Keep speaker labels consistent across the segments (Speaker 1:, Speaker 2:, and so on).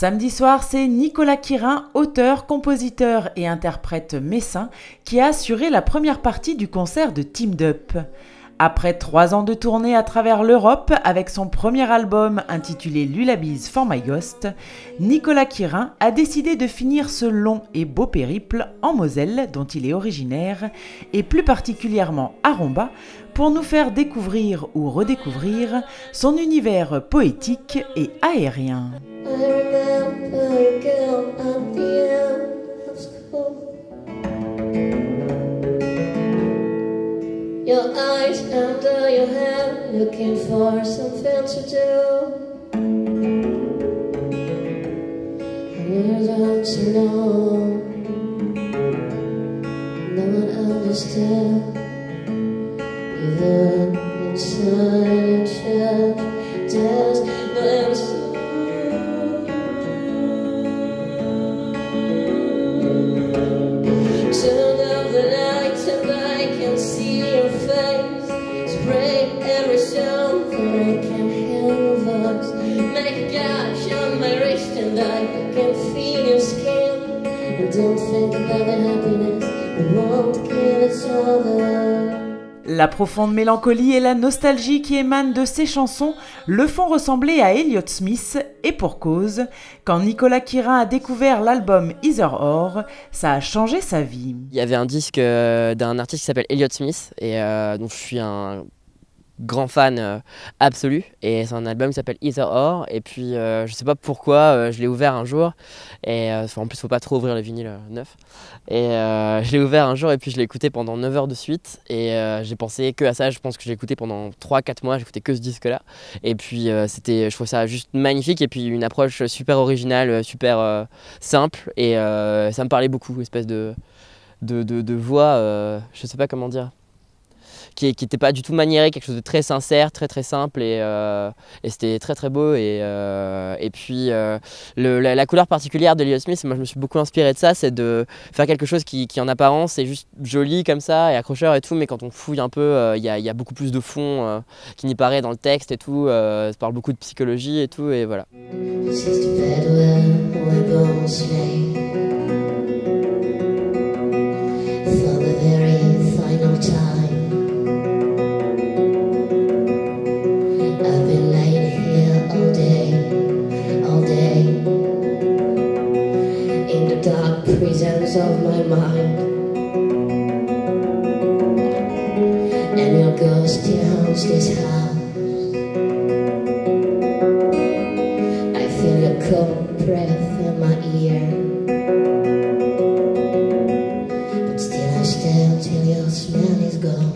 Speaker 1: Samedi soir, c'est Nicolas Quirain, auteur, compositeur et interprète messin, qui a assuré la première partie du concert de Teamed Up. Après 3 ans de tournée à travers l'Europe avec son premier album intitulé Lullabies for My Ghost, Nicolas Quirain a décidé de finir ce long et beau périple en Moselle dont il est originaire et plus particulièrement à Romba pour nous faire découvrir ou redécouvrir son univers poétique et aérien.
Speaker 2: Your eyes under your hair, looking for something to do. Years out to know, no one understood. Even inside a church, there's no answer. Turn off the lights and I can see your face. Spray every sound that I can hear your voice. Make a gash on my wrist and I can feel your skin. And don't think about the happiness, we won't kill each other.
Speaker 1: La profonde mélancolie et la nostalgie qui émanent de ces chansons le font ressembler à Elliott Smith, et pour cause, quand Nicolas Quirain a découvert l'album Either Or, ça a changé sa vie.
Speaker 3: Il y avait un disque d'un artiste qui s'appelle Elliott Smith, et dont je suis un grand fan absolu, et c'est un album qui s'appelle Either Or, et puis je sais pas pourquoi je l'ai ouvert un jour, et en plus faut pas trop ouvrir le vinyle neuf, et je l'ai ouvert un jour et puis je l'ai écouté pendant 9 heures de suite, et j'ai pensé que à ça. Je pense que j'ai écouté pendant 3-4 mois, j'ai écouté que ce disque là, et puis je trouve ça juste magnifique, et puis une approche super originale, super simple, et ça me parlait beaucoup, espèce de voix, je sais pas comment dire, qui n'était pas du tout maniéré, quelque chose de très sincère, très simple, et c'était très beau, et puis la couleur particulière de Elliott Smith, moi je me suis beaucoup inspiré de ça, c'est de faire quelque chose qui en apparence est juste joli comme ça et accrocheur et tout, mais quand on fouille un peu, il y a beaucoup plus de fond qui n'y paraît dans le texte et tout, ça parle beaucoup de psychologie et tout, et voilà.
Speaker 2: Prisons of my mind, and your ghost still haunts this house. I feel your cold breath in my ear, but still I stare till your smell is gone.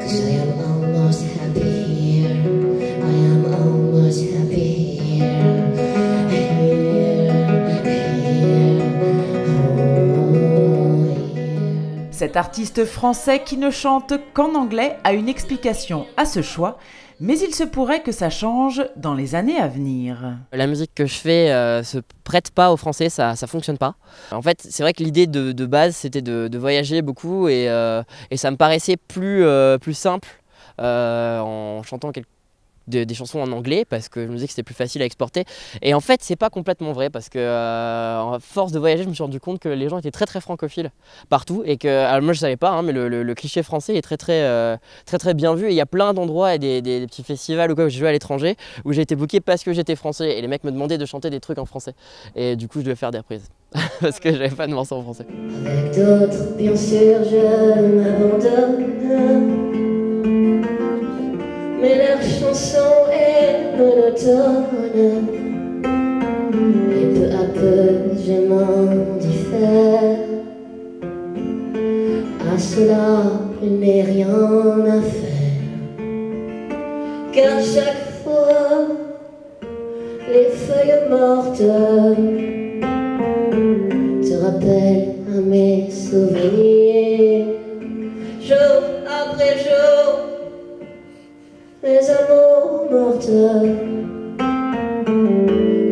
Speaker 2: 'Cause I am almost happy here, I am almost happy here.
Speaker 1: Cet artiste français qui ne chante qu'en anglais a une explication à ce choix, mais il se pourrait que ça change dans les années à venir.
Speaker 3: La musique que je fais se prête pas au français, ça fonctionne pas. En fait, c'est vrai que l'idée de base, c'était de voyager beaucoup, et ça me paraissait plus simple en chantant des chansons en anglais, parce que je me disais que c'était plus facile à exporter, et en fait c'est pas complètement vrai, parce que à force de voyager je me suis rendu compte que les gens étaient très francophiles partout, et que alors moi je savais pas, hein, mais le cliché français est très bien vu, et il y a plein d'endroits et des petits festivals ou quoi où j'ai joué à l'étranger où j'ai été booké parce que j'étais français, et les mecs me demandaient de chanter des trucs en français, et du coup je devais faire des reprises parce que j'avais pas de morceaux en français.
Speaker 2: Avec d'autres bien sûr je m'abandonne, mais leur chanson est monotone, et peu à peu je m'en diffère. À cela il n'est rien à faire, car chaque fois les feuilles mortes te rappellent à mes souvenirs. Jour après jour, les amours mortes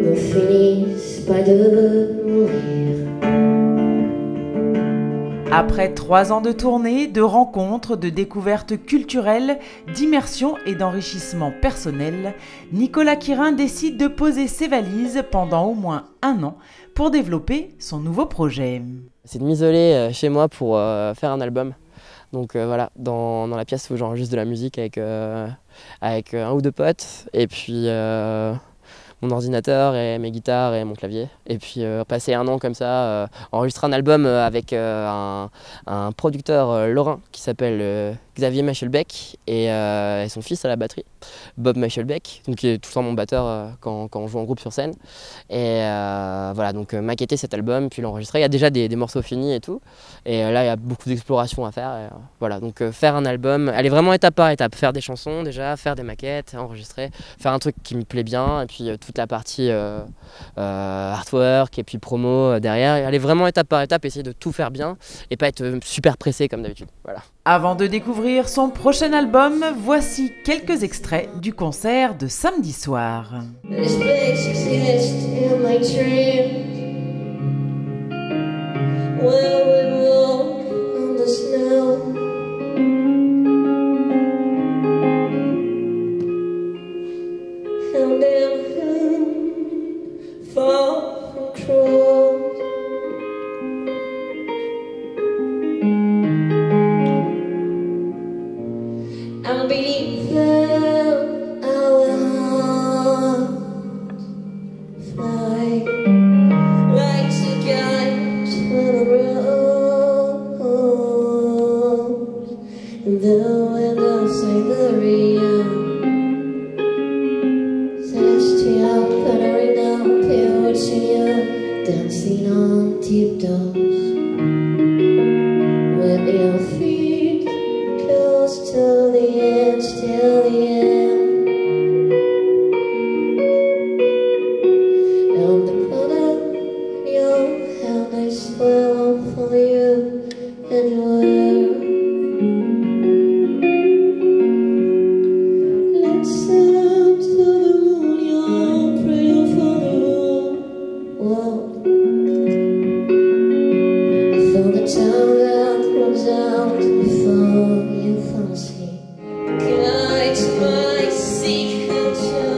Speaker 2: ne finissent pas de mourir.
Speaker 1: Après 3 ans de tournée, de rencontres, de découvertes culturelles, d'immersion et d'enrichissement personnel, Nicolas Quirain décide de poser ses valises pendant au moins 1 an pour développer son nouveau projet.
Speaker 3: C'est de m'isoler chez moi pour faire un album. Donc voilà, dans la pièce où j'enregistre de la musique avec 1 ou 2 potes, et puis mon ordinateur et mes guitares et mon clavier. Et puis passer 1 an comme ça, enregistrer un album avec un producteur lorrain qui s'appelle Xavier Machelbeck et son fils à la batterie, Bob Machelbeck, donc qui est tout le temps mon batteur quand on joue en groupe sur scène. Et voilà, donc maqueter cet album, puis l'enregistrer. Il y a déjà des morceaux finis et tout. Et là, il y a beaucoup d'exploration à faire. Et, voilà, donc faire un album, aller vraiment étape par étape, faire des chansons déjà, faire des maquettes, enregistrer, faire un truc qui me plaît bien, et puis toute la partie artwork et puis promo derrière. Aller vraiment étape par étape, essayer de tout faire bien et pas être super pressé comme d'habitude. Voilà.
Speaker 1: Avant de découvrir son prochain album, voici quelques extraits du concert de samedi soir.
Speaker 2: This place exists in my dreams, where we walk on the snow. And then far from crows. And beneath them our hearts fly like cigarettes on a rose. And the wind of Siberia, celestial, glittering up here watching you, dancing on tiptoes with your feet close to the edge, till the end. And the color in your hand, I swear I'll follow you anywhere. Listen to the moon, you're praying for the world. For the town that runs out before you fall asleep. Guides my secret.